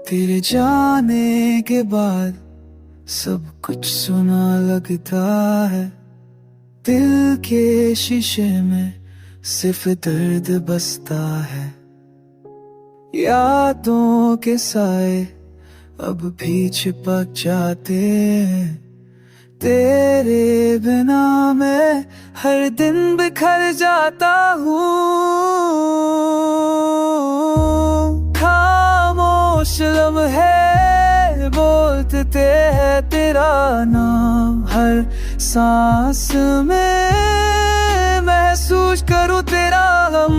तेरे जाने के बाद सब कुछ सुना लगता है। दिल के शीशे में सिर्फ दर्द बसता है। यादों के साए अब भी चिपक जाते हैं। तेरे बिना मैं हर दिन बिखर जाता हूँ। खामोश लम्हे बोलते हैं तेरा नाम। हर सांस में महसूस करूँ तेरा गम।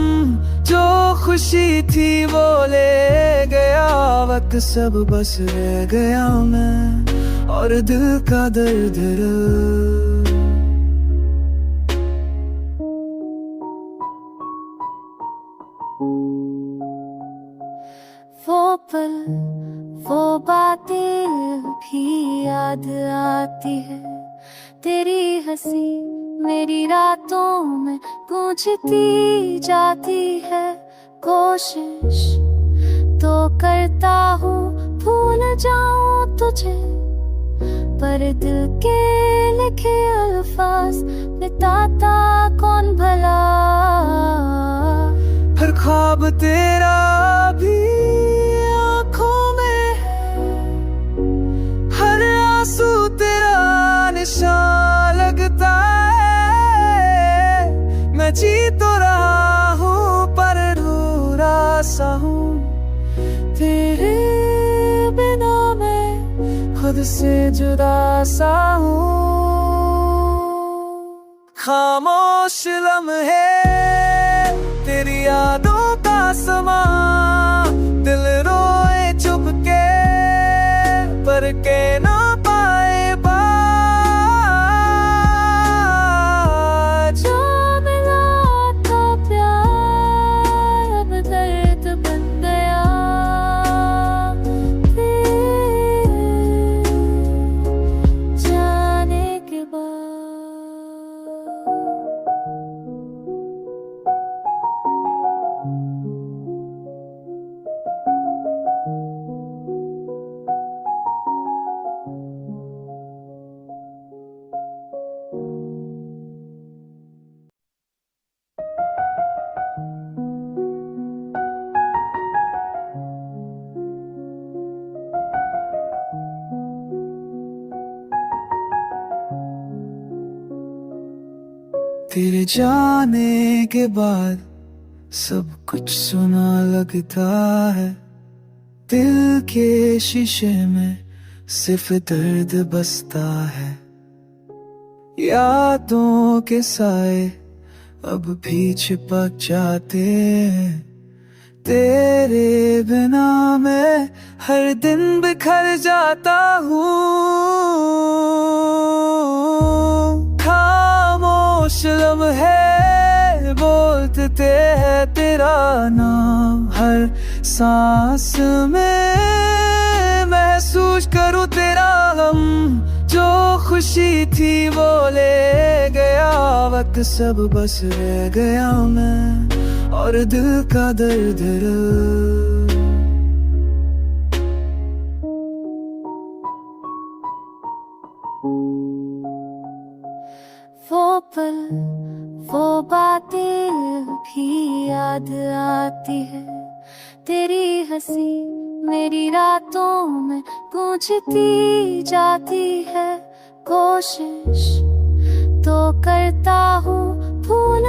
जो खुशी थी वो ले गया वक्त, सब बस रह गया मैं और दिल का दर्द। वो पल वो बातें भी याद आती है। तेरी हंसी मेरी रातों में गूंजती जाती है। कोशिश तो करता हूँ भूल जाऊं तुझे, पर दिल के लिखे अल्फाज मिटाता कौन भला। हर ख्वाब तेरा भी आँखों में है। हर आंसू तेरा निशान लगता है। मैं जी तो रहा हूँ पर अधूरा सा हूँ। तेरे बिना मैं खुद से जुदा सा हूँ। खामोश लम्हे तेरी यादों का समा। दिल रोए चुप के पर के ना पाए बात। जो मिला था प्यार अब दर्द बन गया। तेरे जाने के बाद तेरे जाने के बाद सब कुछ सुना लगता है। दिल के शीशे में सिर्फ दर्द बसता है। यादों के साए अब भी चिपक जाते हैं। तेरे बिना मैं हर दिन बिखर जाता हूँ। खामोश लम्हे बोलते हैं तेरा नाम। हर सांस में महसूस करूँ तेरा गम। जो खुशी थी वो ले गया वक्त, सब बस रह गया मैं और दिल का दर्द। वो पल वो बातें भी याद आती है। तेरी हंसी मेरी रातों में गूंजती जाती है। कोशिश तो करता हूँ भूल